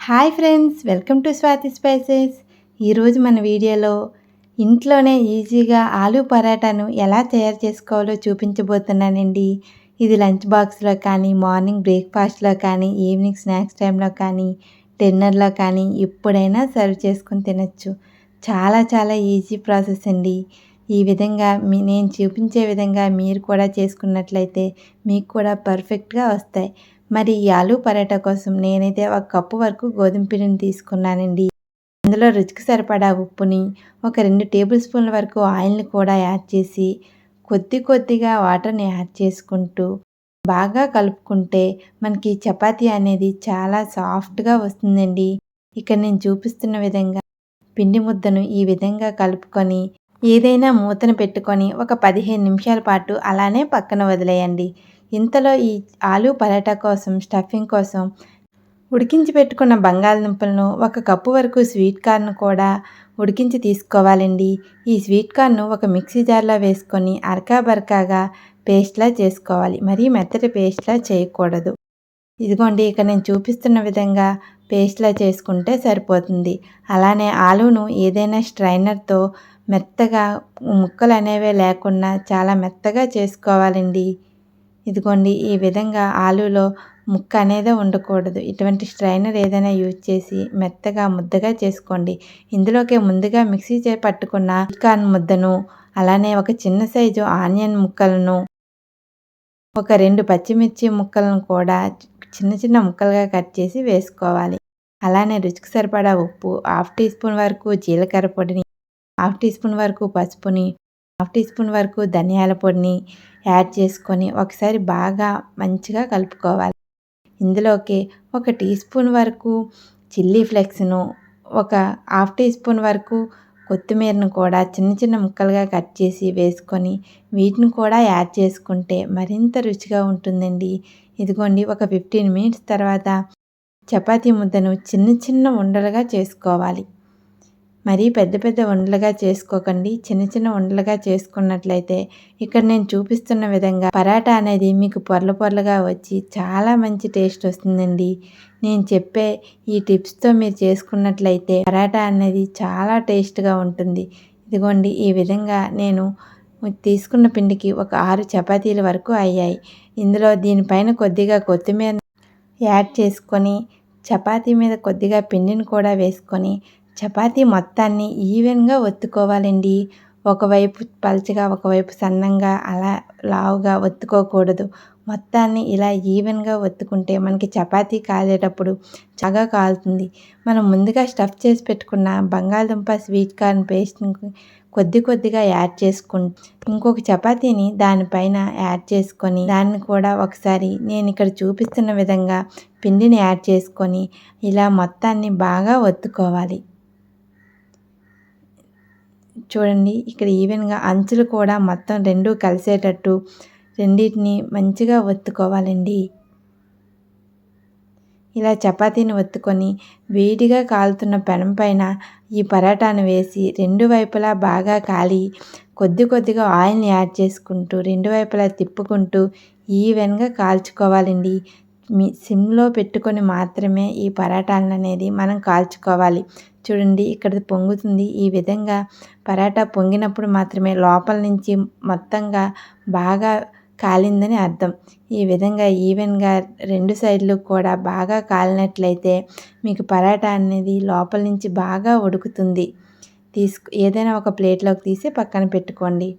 Hi friends, welcome to Swathi spices. ఈరోజు మన వీడియోలో ఇంట్లోనే ఈజీగా ఆలూ పరాటాను ఎలా తయారు చేసుకోవాలో చూపించబోతున్నానండి. ఇది లంచ్ బాక్స్లో కానీ, మార్నింగ్ బ్రేక్ఫాస్ట్లో కానీ, ఈవినింగ్ స్నాక్స్ టైంలో కానీ, డిన్నర్లో కానీ ఎప్పుడైనా సర్వ్ చేసుకొని తినచ్చు. చాలా చాలా ఈజీ ప్రాసెస్ అండి. ఈ విధంగా నేను చూపించే విధంగా మీరు కూడా చేసుకున్నట్లయితే మీకు కూడా పర్ఫెక్ట్గా వస్తాయి. మరి ఈ ఆలూ పరాటా కోసం నేనైతే 1 కప్పు వరకు గోధుమ పిండిని తీసుకున్నానండి. అందులో రుచికి సరిపడా ఉప్పుని, ఒక 2 టేబుల్ స్పూన్ల వరకు ఆయిల్ని కూడా యాడ్ చేసి కొద్దిగా వాటర్ని యాడ్ చేసుకుంటూ బాగా కలుపుకుంటే మనకి చపాతీ అనేది చాలా సాఫ్ట్గా వస్తుందండి. ఇక్కడ నేను చూపిస్తున్న విధంగా పిండి ముద్దను ఈ విధంగా కలుపుకొని ఏదైనా మూతను పెట్టుకొని ఒక 15 నిమిషాల పాటు అలానే పక్కన వదిలేయండి. ఇంతలో ఈ ఆలూ పరాటా కోసం స్టఫింగ్ కోసం ఉడికించి పెట్టుకున్న బంగాళదుంపలను 1 కప్పు వరకు స్వీట్ కార్న్ కూడా ఉడికించి తీసుకోవాలండి. ఈ స్వీట్ కార్న్ను ఒక మిక్సీ జార్లో వేసుకొని అరకాబరకాగా పేస్ట్లా చేసుకోవాలి. మరీ మెత్తటి పేస్ట్లా చేయకూడదు. ఇదిగోండి, ఇక్కడ నేను చూపిస్తున్న విధంగా పేస్ట్లా చేసుకుంటే సరిపోతుంది. అలానే ఆలూను ఏదైనా స్ట్రైనర్తో మెత్తగా ముక్కలు అనేవే లేకుండా చాలా మెత్తగా చేసుకోవాలండి. ఇదిగోండి, ఈ విధంగా ఆలూలో ముక్క అనేది ఉండకూడదు. ఇటువంటి స్ట్రైనర్ ఏదైనా యూజ్ చేసి మెత్తగా ముద్దగా చేసుకోండి. ఇందులోకి ముందుగా మిక్సీ పట్టుకున్న కార్న్ ముద్దను, అలానే ఒక చిన్న సైజు ఆనియన్ ముక్కలను, ఒక 2 పచ్చిమిర్చి ముక్కలను కూడా చిన్న ముక్కలుగా కట్ చేసి వేసుకోవాలి. అలానే రుచికి సరిపడా ఉప్పు, 1/2 టీ స్పూన్ వరకు జీలకర్ర పొడిని, 1/2 టీ స్పూన్ వరకు పసుపుని, 1/2 టీ స్పూన్ వరకు ధనియాల పొడిని యాడ్ చేసుకొని ఒకసారి బాగా మంచిగా కలుపుకోవాలి. ఇందులోకి 1 టీ స్పూన్ వరకు చిల్లీ ఫ్లేక్స్ను, ఒక 1/2 టీ స్పూన్ వరకు కొత్తిమీరను కూడా చిన్న ముక్కలుగా కట్ చేసి వేసుకొని వీటిని కూడా యాడ్ చేసుకుంటే మరింత రుచిగా ఉంటుందండి. ఇదిగోండి, ఒక 15 మినిట్స్ తర్వాత చపాతీ ముద్దను చిన్న ఉండలుగా చేసుకోవాలి. మరీ పెద్ద ఉండలుగా చేసుకోకండి. చిన్న ఉండలుగా చేసుకున్నట్లయితే ఇక్కడ నేను చూపిస్తున్న విధంగా పరాటా అనేది మీకు పొరలుగా వచ్చి చాలా మంచి టేస్ట్ వస్తుందండి. నేను చెప్పే ఈ టిప్స్తో మీరు చేసుకున్నట్లయితే పరాటా అనేది చాలా టేస్ట్గా ఉంటుంది. ఇదిగోండి, ఈ విధంగా నేను తీసుకున్న పిండికి ఒక 6 చపాతీల వరకు అయ్యాయి. ఇందులో దీనిపైన కొద్దిగా కొత్తిమీర యాడ్ చేసుకొని చపాతీ మీద కొద్దిగా పిండిని కూడా వేసుకొని చపాతీ మొత్తాన్ని ఈవెన్గా ఒత్తుకోవాలండి. ఒకవైపు పలచగా, ఒకవైపు సన్నంగా, అలా లావుగా ఒత్తుకోకూడదు. మొత్తాన్ని ఇలా ఈవెన్గా ఒత్తుకుంటే మనకి చపాతీ కాలేటప్పుడు బాగా కాలుతుంది. మనం ముందుగా స్టఫ్ చేసి పెట్టుకున్న బంగాళదుంప స్వీట్ కార్న్ పేస్ట్ని కొద్దిగా యాడ్ చేసుకుంటూ ఇంకొక చపాతీని దానిపైన యాడ్ చేసుకొని దాన్ని కూడా ఒకసారి నేను ఇక్కడ చూపిస్తున్న విధంగా పిండిని యాడ్ చేసుకొని ఇలా మొత్తాన్ని బాగా ఒత్తుకోవాలి. చూడండి, ఇక్కడ ఈవెన్గా అంచులు కూడా మొత్తం 2 కలిసేటట్టు రెండింటిని మంచిగా ఒత్తుకోవాలండి. ఇలా చపాతీని ఒత్తుకొని వేడిగా కాలుతున్న పెనం పైన ఈ పరాటాను వేసి 2 వైపులా బాగా కాలి కొద్దిగా ఆయిల్ని యాడ్ చేసుకుంటూ 2 వైపులా తిప్పుకుంటూ ఈవెన్గా కాల్చుకోవాలండి. సిమ్లో పెట్టుకొని మాత్రమే ఈ పరాటాలను అనేది మనం కాల్చుకోవాలి. చూడండి, ఇక్కడ పొంగుతుంది. ఈ విధంగా పరాటా పొంగినప్పుడు మాత్రమే లోపల నుంచి మొత్తంగా బాగా కాలిందని అర్థం. ఈ విధంగా ఈవెన్గా 2 సైడ్లు కూడా బాగా కాలినట్లయితే మీకు పరాటా అనేది లోపల నుంచి బాగా ఉడుకుతుంది. ఏదైనా ఒక ప్లేట్లోకి తీసి పక్కన పెట్టుకోండి.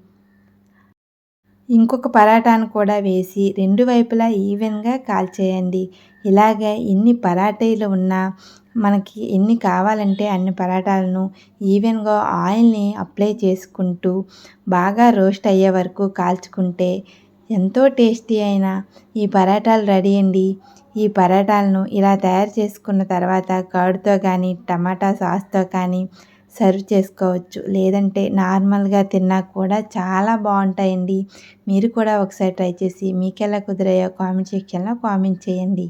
ఇంకొక పరాటాను కూడా వేసి 2 వైపులా ఈవెన్గా కాల్చేయండి. ఇలాగే ఎన్ని పరాటాలు ఉన్నా మనకి ఎన్ని కావాలంటే అన్ని పరాటాలను ఈవెన్గా ఆయిల్ని అప్లై చేసుకుంటూ బాగా రోస్ట్ అయ్యే వరకు కాల్చుకుంటే ఎంతో టేస్టీ అయిన ఈ పరాటాలు రెడీ అండి. ఈ పరాటాలను ఇలా తయారు చేసుకున్న తర్వాత కర్డ్తో కానీ, టమాటా సాస్తో కానీ సర్వ్ చేసుకోవచ్చు. లేదంటే నార్మల్గా తిన్నా కూడా చాలా బాగుంటాయండి. మీరు కూడా ఒకసారి ట్రై చేసి మీకు ఎలా కుదిరాయో కామెంట్ సెక్షన్లో కామెంట్ చేయండి.